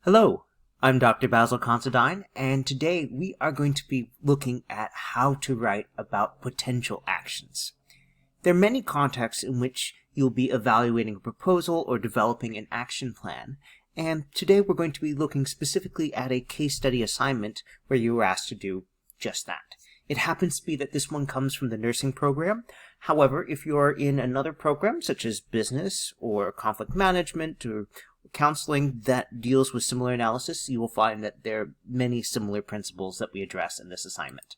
Hello, I'm Dr. Basil Considine, and today we are going to be looking at how to write about potential actions. There are many contexts in which you'll be evaluating a proposal or developing an action plan, and today we're going to be looking specifically at a case study assignment where you were asked to do just that. It happens to be that this one comes from the nursing program. However, if you're in another program such as business or conflict management or counseling that deals with similar analysis, you will find that there are many similar principles that we address in this assignment.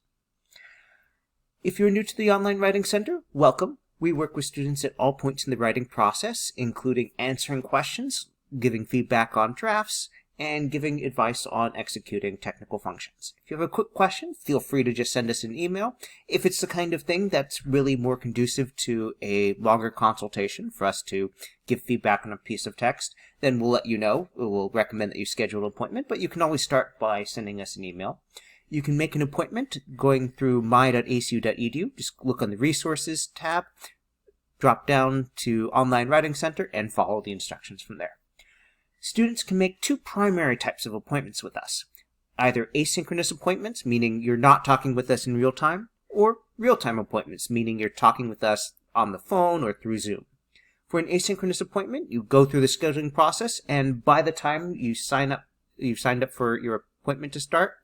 If you're new to the Online Writing Center, welcome. We work with students at all points in the writing process, including answering questions, giving feedback on drafts, and giving advice on executing technical functions. If you have a quick question, feel free to just send us an email. If it's the kind of thing that's really more conducive to a longer consultation for us to give feedback on a piece of text, then we'll let you know. We'll recommend that you schedule an appointment, but you can always start by sending us an email. You can make an appointment going through my.acu.edu. Just look on the Resources tab, drop down to Online Writing Center, and follow the instructions from there. Students can make two primary types of appointments with us. Either asynchronous appointments, meaning you're not talking with us in real time, or real-time appointments, meaning you're talking with us on the phone or through Zoom. For an asynchronous appointment, you go through the scheduling process, and by the time you've signed up for your appointment to start,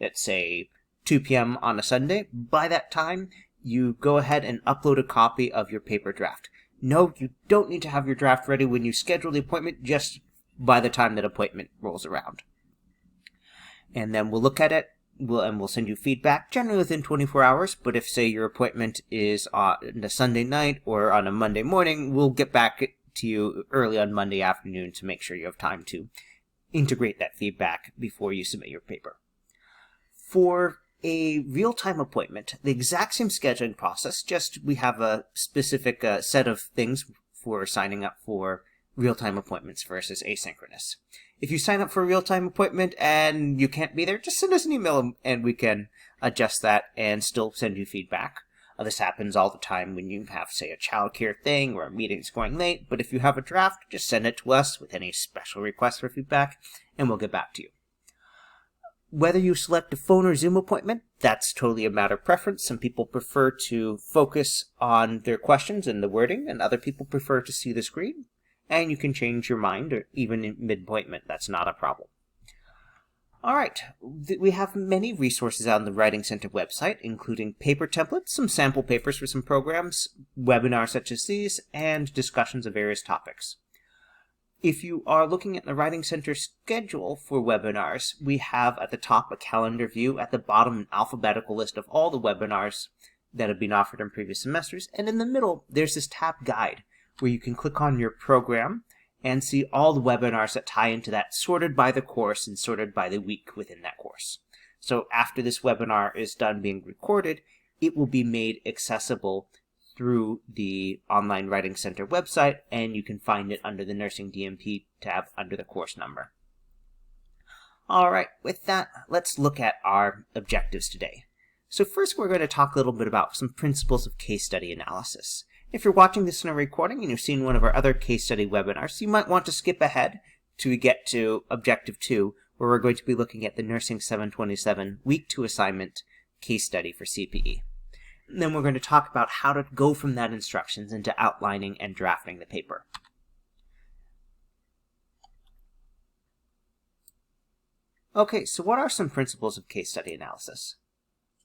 let's say 2 p.m. on a Sunday, by that time, you go ahead and upload a copy of your paper draft. No, you don't need to have your draft ready when you schedule the appointment, just by the time that appointment rolls around. And then we'll look at it, we'll send you feedback, generally within 24 hours, but if, say, your appointment is on a Sunday night or on a Monday morning, we'll get back to you early on Monday afternoon to make sure you have time to integrate that feedback before you submit your paper. For a real-time appointment, the exact same scheduling process, just we have a specific set of things for signing up for real-time appointments versus asynchronous. If you sign up for a real-time appointment and you can't be there, just send us an email and we can adjust that and still send you feedback. This happens all the time when you have, say, a childcare thing or a meeting's going late, but if you have a draft, just send it to us with any special requests for feedback and we'll get back to you. Whether you select a phone or Zoom appointment, that's totally a matter of preference. Some people prefer to focus on their questions and the wording, and other people prefer to see the screen. And you can change your mind, or even in mid-appointment. That's not a problem. All right, we have many resources on the Writing Center website, including paper templates, some sample papers for some programs, webinars such as these, and discussions of various topics. If you are looking at the Writing Center schedule for webinars, we have at the top a calendar view, at the bottom an alphabetical list of all the webinars that have been offered in previous semesters, and in the middle there's this tab Guide, where you can click on your program and see all the webinars that tie into that, sorted by the course and sorted by the week within that course. So after this webinar is done being recorded, it will be made accessible through the Online Writing Center website, and you can find it under the Nursing DMP tab under the course number. All right, with that, let's look at our objectives today. So first, we're going to talk a little bit about some principles of case study analysis. If you're watching this in a recording and you've seen one of our other case study webinars, you might want to skip ahead to get to Objective 2, where we're going to be looking at the Nursing 727 Week 2 assignment case study for CPE. And then we're going to talk about how to go from that instructions into outlining and drafting the paper. Okay, so what are some principles of case study analysis?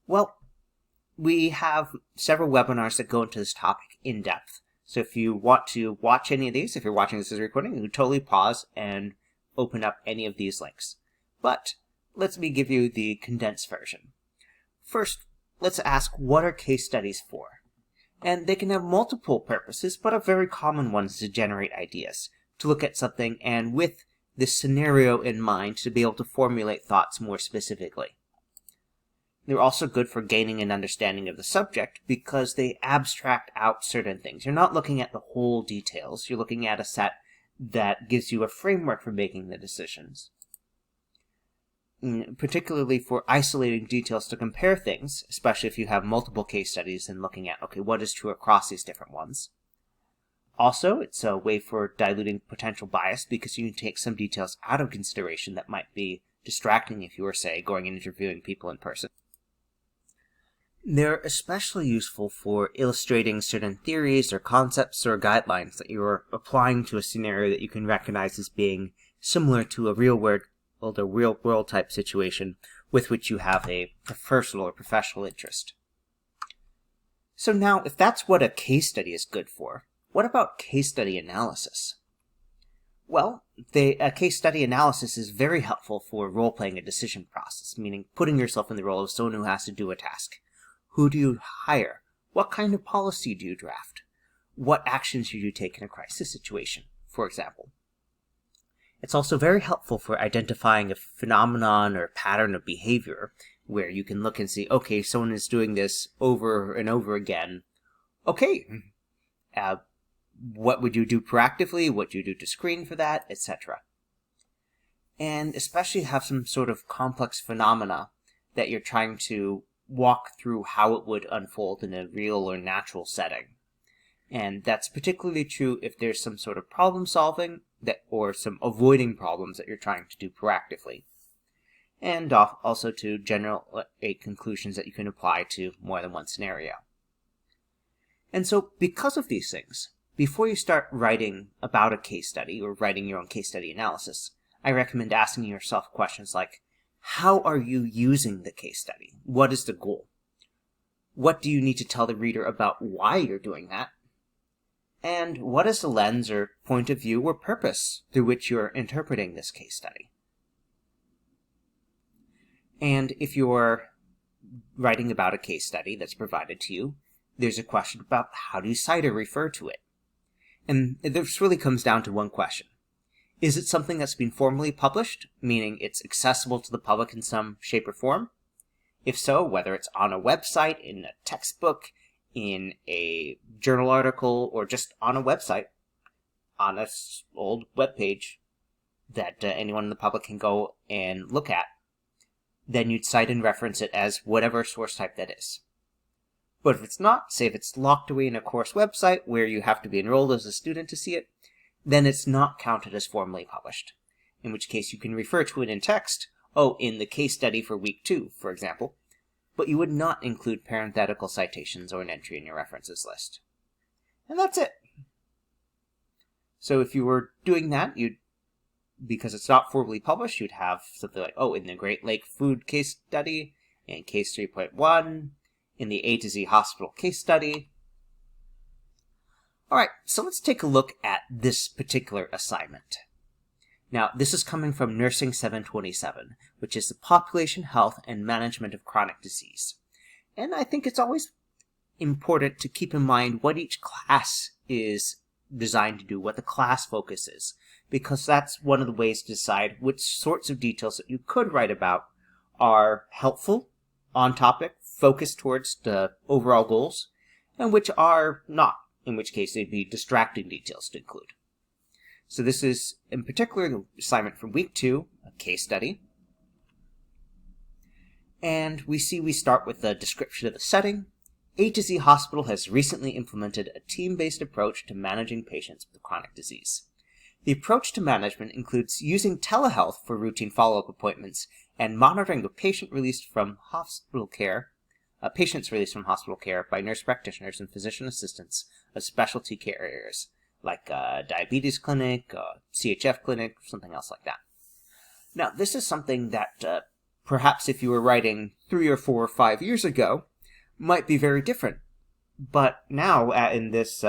Well, we have several webinars that go into this topic in depth. So if you want to watch any of these, if you're watching this as a recording, you can totally pause and open up any of these links. But let me give you the condensed version. First, let's ask, what are case studies for? And they can have multiple purposes, but a very common one is to generate ideas, to look at something and with this scenario in mind to be able to formulate thoughts more specifically. They're also good for gaining an understanding of the subject because they abstract out certain things. You're not looking at the whole details. You're looking at a set that gives you a framework for making the decisions. Particularly for isolating details to compare things, especially if you have multiple case studies and looking at, okay, what is true across these different ones. Also, it's a way for diluting potential bias because you can take some details out of consideration that might be distracting if you were, say, going and interviewing people in person. They're especially useful for illustrating certain theories or concepts or guidelines that you're applying to a scenario that you can recognize as being similar to a real-world type situation with which you have a personal or professional interest. So now, if that's what a case study is good for, what about case study analysis? Well, a case study analysis is very helpful for role-playing a decision process, meaning putting yourself in the role of someone who has to do a task. Who do you hire? What kind of policy do you draft? What actions should you take in a crisis situation, for example? It's also very helpful for identifying a phenomenon or pattern of behavior where you can look and see, okay, someone is doing this over and over again. Okay, what would you do proactively? What do you do to screen for that, etc.? And especially have some sort of complex phenomena that you're trying to walk through how it would unfold in a real or natural setting. And that's particularly true if there's some sort of problem solving or some avoiding problems that you're trying to do proactively. And also to generate conclusions that you can apply to more than one scenario. And so because of these things, before you start writing about a case study or writing your own case study analysis, I recommend asking yourself questions like, how are you using the case study? What is the goal? What do you need to tell the reader about why you're doing that? And what is the lens or point of view or purpose through which you're interpreting this case study? And if you're writing about a case study that's provided to you, there's a question about how do you cite or refer to it? And this really comes down to one question. Is it something that's been formally published, meaning it's accessible to the public in some shape or form? If so, whether it's on a website, in a textbook, in a journal article, or just on a website, on an old web page that anyone in the public can go and look at, then you'd cite and reference it as whatever source type that is. But if it's not, say if it's locked away in a course website where you have to be enrolled as a student to see it, then it's not counted as formally published, in which case you can refer to it in text, in the case study for week 2, for example, but you would not include parenthetical citations or an entry in your references list. And that's it. So if you were doing that, because it's not formally published, you'd have something like, in the Great Lake Food case study, in case 3.1, in the A to Z hospital case study. Alright, so let's take a look at this particular assignment. Now, this is coming from Nursing 727, which is the Population Health and Management of Chronic Disease. And I think it's always important to keep in mind what each class is designed to do, what the class focus is, because that's one of the ways to decide which sorts of details that you could write about are helpful, on topic, focused towards the overall goals, and which are not, in which case they'd be distracting details to include. So this is, in particular, the assignment from week 2, a case study. And we start with the description of the setting. A to Z Hospital has recently implemented a team-based approach to managing patients with chronic disease. The approach to management includes using telehealth for routine follow-up appointments and monitoring of patients released from hospital care by nurse practitioners and physician assistants of specialty care areas, like a diabetes clinic, a CHF clinic, something else like that. Now, this is something that perhaps if you were writing 3 or 4 or 5 years ago, might be very different. But now, in this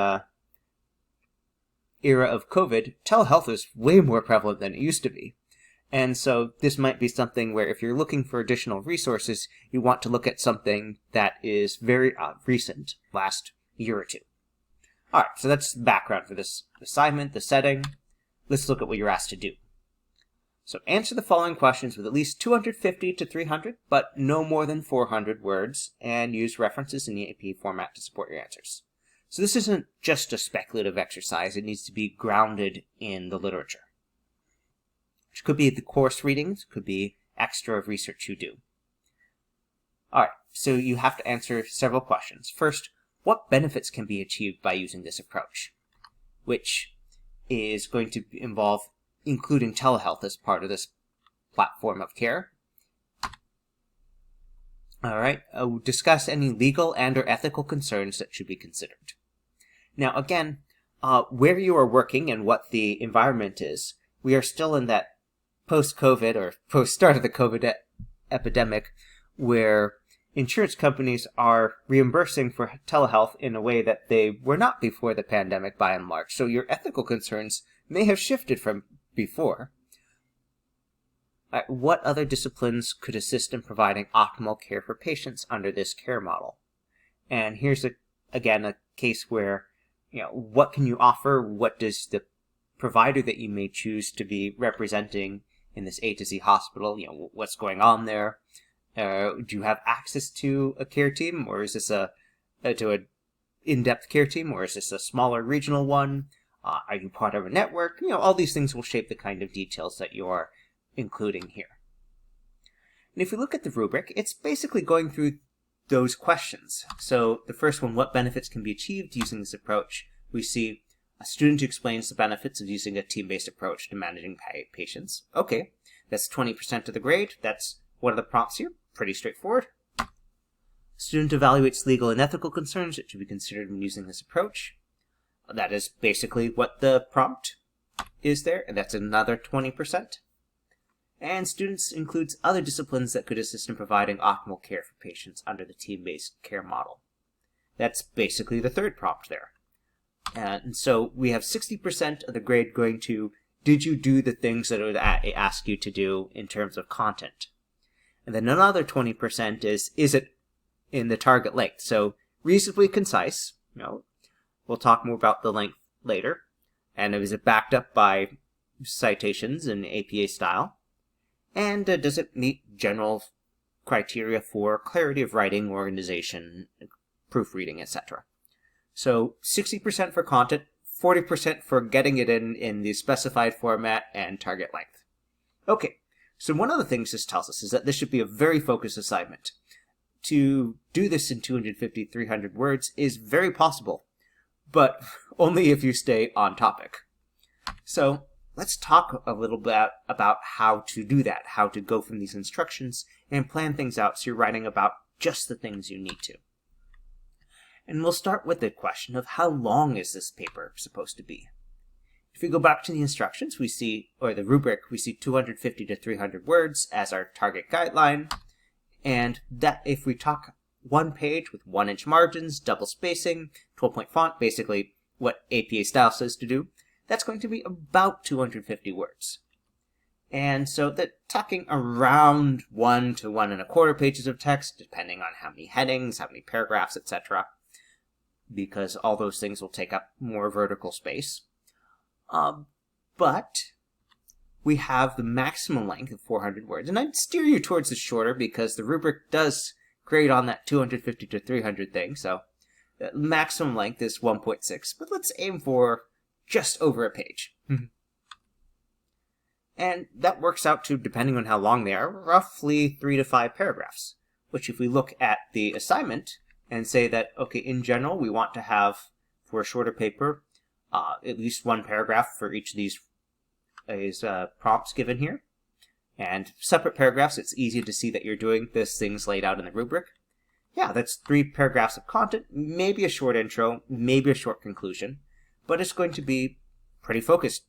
era of COVID, telehealth is way more prevalent than it used to be. And so this might be something where if you're looking for additional resources, you want to look at something that is very recent, last year or 2. Alright, so that's the background for this assignment, the setting. Let's look at what you're asked to do. So answer the following questions with at least 250 to 300, but no more than 400 words, and use references in the AP format to support your answers. So this isn't just a speculative exercise, it needs to be grounded in the literature. Which could be the course readings, could be extra research you do. Alright, so you have to answer several questions. First, what benefits can be achieved by using this approach? which is going to involve including telehealth as part of this platform of care. All right, we'll discuss any legal and or ethical concerns that should be considered. Now, again, where you are working and what the environment is, we are still in that post-COVID or post-start of the COVID epidemic where insurance companies are reimbursing for telehealth in a way that they were not before the pandemic by and large. So your ethical concerns may have shifted from before. What other disciplines could assist in providing optimal care for patients under this care model? And here's, again, a case where, what can you offer? What does the provider that you may choose to be representing in this A to Z hospital, what's going on there? Do you have access to a care team, or is this an in-depth care team, or is this a smaller regional one? Are you part of a network? All these things will shape the kind of details that you are including here. And if we look at the rubric, it's basically going through those questions. So the first one, what benefits can be achieved using this approach? We see a student who explains the benefits of using a team-based approach to managing patients. Okay, that's 20% of the grade. That's one of the prompts here. Pretty straightforward. Student evaluates legal and ethical concerns that should be considered when using this approach. That is basically what the prompt is there, and that's another 20%. And students includes other disciplines that could assist in providing optimal care for patients under the team-based care model. That's basically the third prompt there. And so we have 60% of the grade going to, did you do the things that it would ask you to do in terms of content? And then another 20% is it in the target length? So reasonably concise. We'll talk more about the length later. And is it backed up by citations in APA style? And does it meet general criteria for clarity of writing, organization, proofreading, etc.? So 60% for content, 40% for getting it in the specified format, and target length. Okay, so one of the things this tells us is that this should be a very focused assignment. To do this in 250, 300 words is very possible, but only if you stay on topic. So let's talk a little bit about how to do that, how to go from these instructions and plan things out so you're writing about just the things you need to. And we'll start with the question of how long is this paper supposed to be? If we go back to the instructions, we see, or the rubric, we see 250 to 300 words as our target guideline. And that if we talk one page with 1-inch margins, double spacing, 12-point font, basically what APA style says to do, that's going to be about 250 words. And so that talking around 1 to 1.25 pages of text, depending on how many headings, how many paragraphs, etc., because all those things will take up more vertical space. But we have the maximum length of 400 words, and I'd steer you towards the shorter because the rubric does grade on that 250 to 300 thing, so the maximum length is 1.6, but let's aim for just over a page. And that works out to, depending on how long they are, roughly 3 to 5 paragraphs, which if we look at the assignment and say that, okay, in general, we want to have, for a shorter paper, at least 1 paragraph for each of these prompts given here. And separate paragraphs, it's easy to see that you're doing this things laid out in the rubric. Yeah, that's 3 paragraphs of content, maybe a short intro, maybe a short conclusion, but it's going to be pretty focused.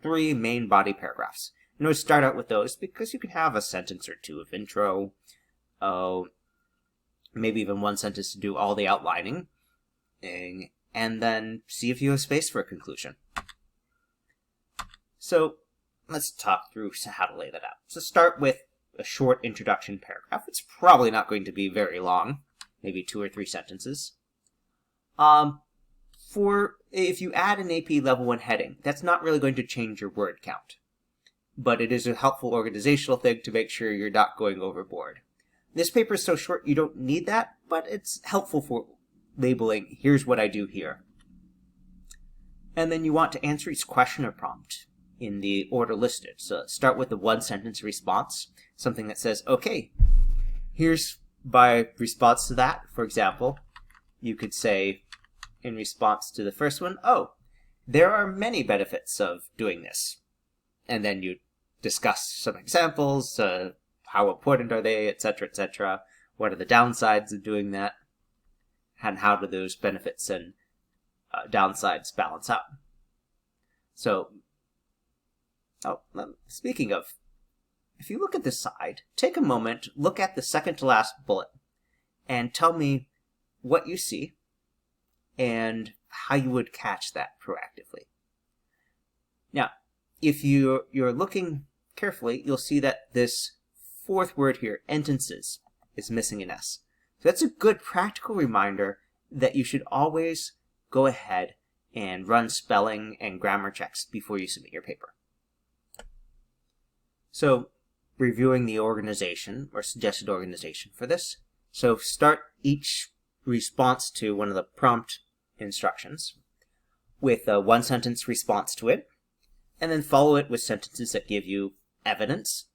3 main body paragraphs. And we'll start out with those because you can have a sentence or 2 of intro, maybe even 1 sentence to do all the outlining, and then see if you have space for a conclusion. So let's talk through how to lay that out. So start with a short introduction paragraph. It's probably not going to be very long, maybe 2 or 3 sentences. If you add an AP Level 1 heading, that's not really going to change your word count. But it is a helpful organizational thing to make sure you're not going overboard. This paper is so short you don't need that, but it's helpful for labeling, here's what I do here. And then you want to answer each question or prompt in the order listed. So start with the 1-sentence response, something that says, okay, here's my response to that. For example, you could say, in response to the first one, oh, There are many benefits of doing this. And then you discuss some examples, how important are they, etc., etc. What are the downsides of doing that? And how do those benefits and downsides balance out? So, speaking of, if you look at this side, take a moment, look at the second to last bullet, and tell me what you see and how you would catch that proactively. Now, if you're looking carefully, you'll see that this fourth word here, entences, is missing an S. So that's a good practical reminder that you should always go ahead and run spelling and grammar checks before you submit your paper. So, reviewing the organization or suggested organization for this. So start each response to one of the prompt instructions with a one-sentence response to it, and then follow it with sentences that give you evidence.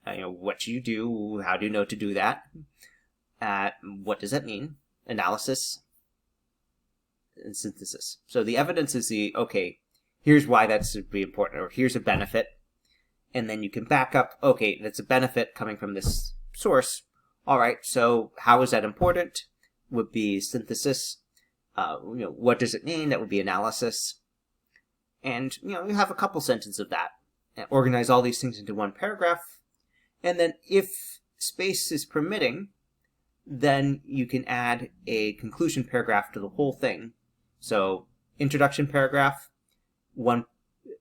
What should you do? How do you know to do that? What does that mean? Analysis and synthesis. So the evidence is okay, here's why that's be important, or here's a benefit. And then you can back up, okay, that's a benefit coming from this source. All right, so how is that important? Would be synthesis. What does it mean? That would be analysis. And, you have a couple sentences of that. And organize all these things into one paragraph. And then if space is permitting, then you can add a conclusion paragraph to the whole thing. So, introduction paragraph, one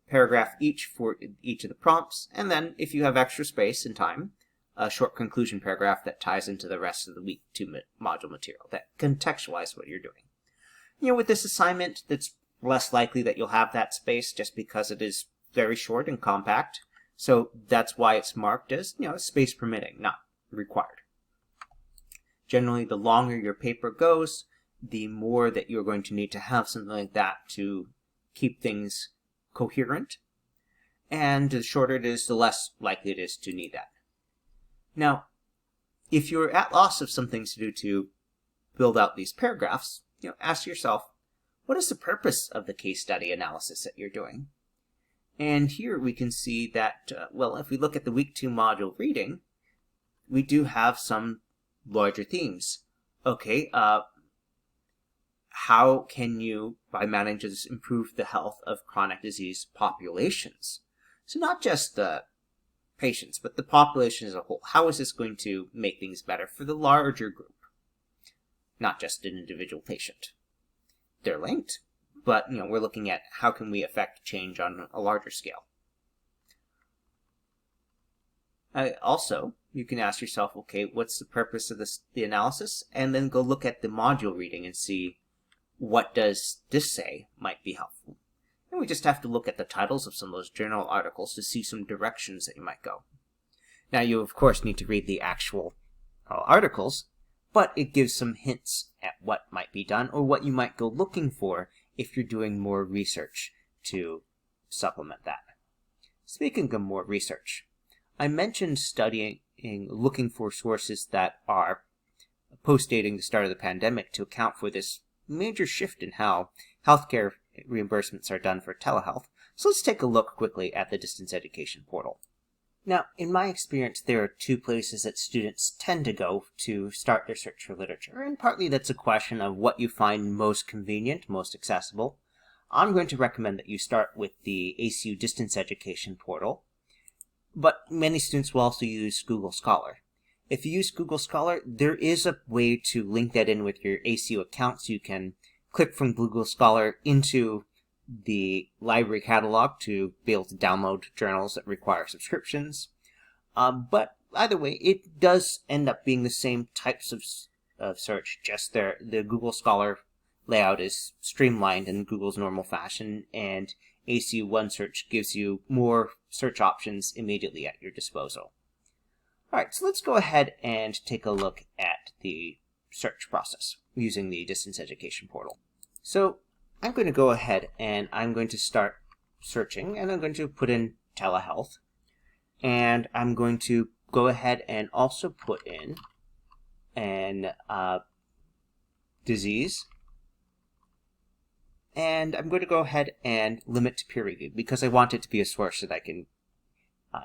paragraph each for each of the prompts, and then if you have extra space and time, a short conclusion paragraph that ties into the rest of the week 2 module material that contextualize what you're doing. With this assignment, that's less likely that you'll have that space just because it is very short and compact. So that's why it's marked as, space permitting, not required. Generally, the longer your paper goes, the more that you're going to need to have something like that to keep things coherent, and the shorter it is, the less likely it is to need that. Now, if you're at loss of some things to do to build out these paragraphs, ask yourself, what is the purpose of the case study analysis that you're doing? And here we can see that, if we look at the week 2 module reading, we do have some larger themes. Okay, how can you, by managers, improve the health of chronic disease populations? So not just the patients, but the population as a whole. How is this going to make things better for the larger group? Not just an individual patient. They're linked, but we're looking at how can we affect change on a larger scale. Also, you can ask yourself, okay, what's the purpose of the analysis? And then go look at the module reading and see, what does this say might be helpful. And we just have to look at the titles of some of those journal articles to see some directions that you might go. Now, you of course need to read the actual articles, but it gives some hints at what might be done or what you might go looking for if you're doing more research to supplement that. Speaking of more research, I mentioned looking for sources that are post-dating the start of the pandemic to account for this major shift in how healthcare reimbursements are done for telehealth. So let's take a look quickly at the distance education portal. Now, in my experience, there are 2 places that students tend to go to start their search for literature, and partly that's a question of what you find most convenient, most accessible. I'm going to recommend that you start with the ACU distance education portal, but many students will also use Google Scholar. If you use Google Scholar, there is a way to link that in with your ACU account, so you can click from Google Scholar into the library catalog to be able to download journals that require subscriptions. But either way, it does end up being the same types of search, just the Google Scholar layout is streamlined in Google's normal fashion, and ACU OneSearch gives you more search options immediately at your disposal. Alright, so let's go ahead and take a look at the search process using the distance education portal. So I'm going to go ahead and I'm going to start searching, and I'm going to put in telehealth, and I'm going to go ahead and also put in an disease And I'm going to go ahead and limit to peer review because I want it to be a source that I can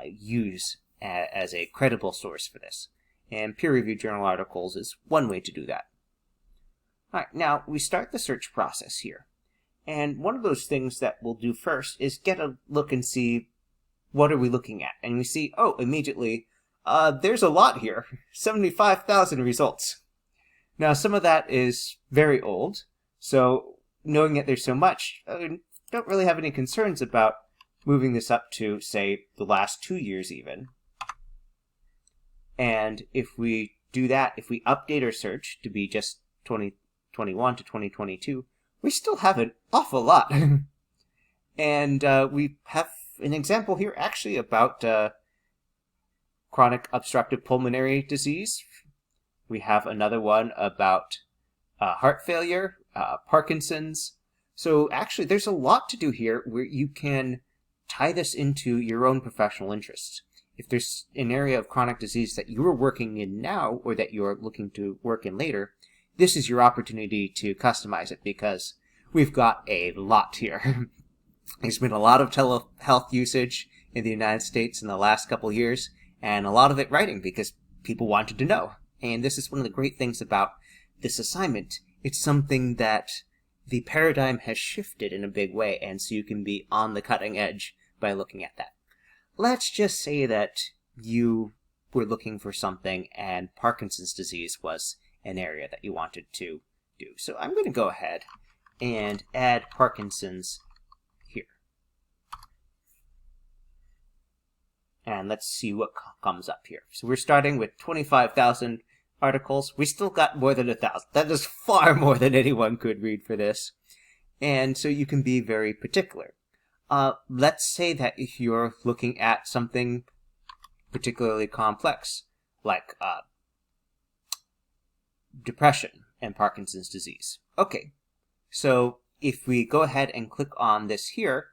use as a credible source for this. And peer-reviewed journal articles is one way to do that. All right, now we start the search process here. And one of those things that we'll do first is get a look and see what are we looking at. And we see, oh, immediately, there's a lot here, 75,000 results. Now, some of that is very old, so knowing that there's so much, I don't really have any concerns about moving this up to, say, the last 2 years even. And if we do that, if we update our search to be just 2021 to 2022, we still have an awful lot. And we have an example here actually about chronic obstructive pulmonary disease. We have another one about heart failure, Parkinson's. So actually there's a lot to do here where you can tie this into your own professional interests. If there's an area of chronic disease that you're working in now or that you're looking to work in later, this is your opportunity to customize it because we've got a lot here. There's been a lot of telehealth usage in the United States in the last couple years, and a lot of it writing because people wanted to know. And this is one of the great things about this assignment. It's something that the paradigm has shifted in a big way, and so you can be on the cutting edge by looking at that. Let's just say that you were looking for something and Parkinson's disease was an area that you wanted to do. So I'm going to go ahead and add Parkinson's here. And let's see what comes up here. So we're starting with 25,000 articles. We still got more than 1,000. That is far more than anyone could read for this. And so you can be very particular. Let's say that if you're looking at something particularly complex, like depression and Parkinson's disease. Okay, so if we go ahead and click on this here,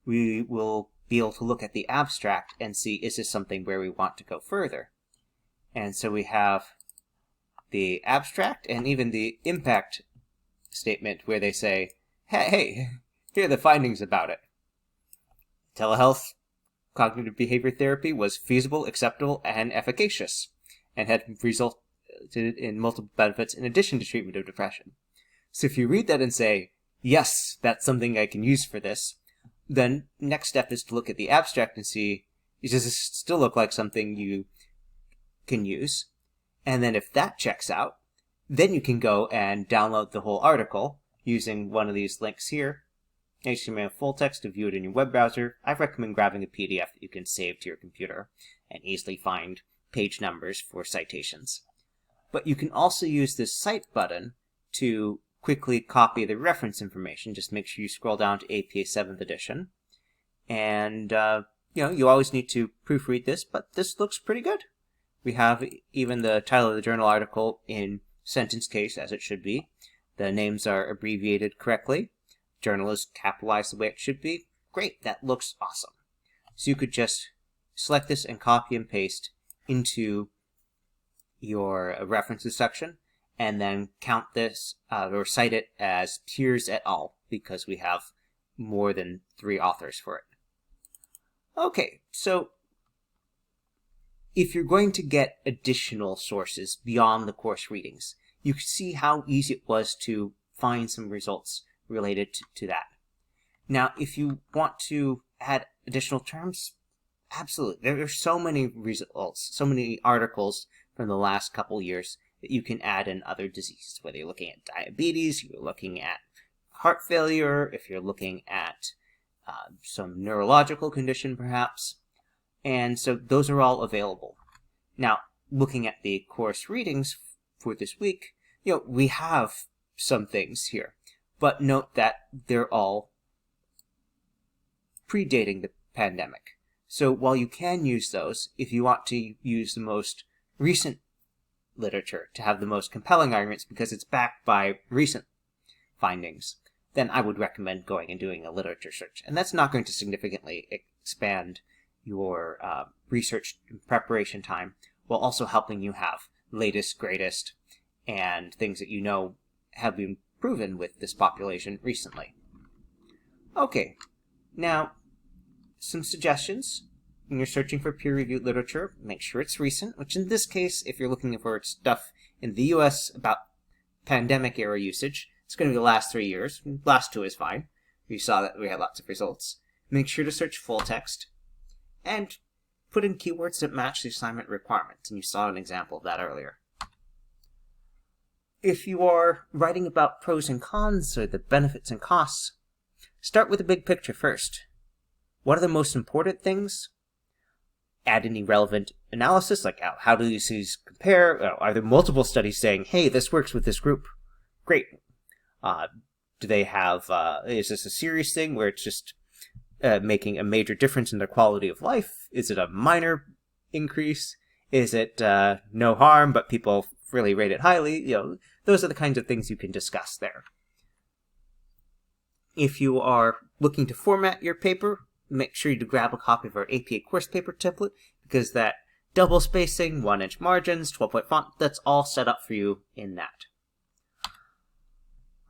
we will be able to look at the abstract and see, is this something where we want to go further? And so we have the abstract and even the impact statement where they say, hey, here are the findings about it. Telehealth cognitive behavior therapy was feasible, acceptable, and efficacious, and had resulted in multiple benefits in addition to treatment of depression. So if you read that and say, yes, that's something I can use for this, then next step is to look at the abstract and see, does this still look like something you can use? And then if that checks out, then you can go and download the whole article using one of these links here. HTML full text to view it in your web browser. I recommend grabbing a PDF that you can save to your computer and easily find page numbers for citations. But you can also use this Cite button to quickly copy the reference information. Just make sure you scroll down to APA 7th edition. And, you always need to proofread this, but this looks pretty good. We have even the title of the journal article in sentence case, as it should be. The names are abbreviated correctly. Journal is capitalized the way it should be. Great, that looks awesome. So you could just select this and copy and paste into your references section, and then count this or cite it as Peers et al. Because we have more than 3 authors for it. Okay, so if you're going to get additional sources beyond the course readings, you can see how easy it was to find some results related to that. Now, if you want to add additional terms, absolutely. There are so many results, so many articles from the last couple years that you can add in other diseases, whether you're looking at diabetes, you're looking at heart failure, if you're looking at some neurological condition perhaps. And so those are all available. Now, looking at the course readings for this week, we have some things here. But note that they're all predating the pandemic. So while you can use those, if you want to use the most recent literature to have the most compelling arguments because it's backed by recent findings, then I would recommend going and doing a literature search. And that's not going to significantly expand your research preparation time while also helping you have latest, greatest, and things that have been proven with this population recently. Okay, now some suggestions. When you're searching for peer-reviewed literature, make sure it's recent, which in this case, if you're looking for stuff in the US about pandemic-era usage, it's going to be the last 3 years. Last 2 is fine. You saw that we had lots of results. Make sure to search full text, and put in keywords that match the assignment requirements, and you saw an example of that earlier. If you are writing about pros and cons, or the benefits and costs, start with the big picture first. What are the most important things? Add any relevant analysis, like how do these compare? Are there multiple studies saying, hey, this works with this group? Great. Do they have, is this a serious thing where it's just making a major difference in their quality of life? Is it a minor increase? Is it no harm, but people really rate it highly? Those are the kinds of things you can discuss there. If you are looking to format your paper, make sure you grab a copy of our APA course paper template, because that double spacing, 1-inch margins, 12-point font, that's all set up for you in that.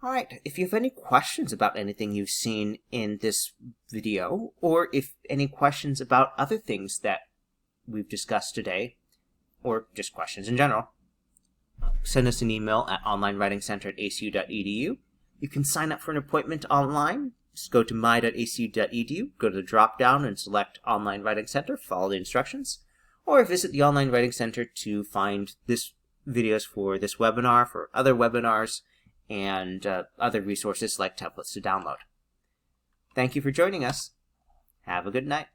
Alright, if you have any questions about anything you've seen in this video, or if any questions about other things that we've discussed today, or just questions in general, send us an email at onlinewritingcenter@acu.edu. You can sign up for an appointment online. Just go to my.acu.edu, go to the drop-down and select Online Writing Center, follow the instructions, or visit the Online Writing Center to find videos for this webinar, for other webinars, and other resources like templates to download. Thank you for joining us. Have a good night.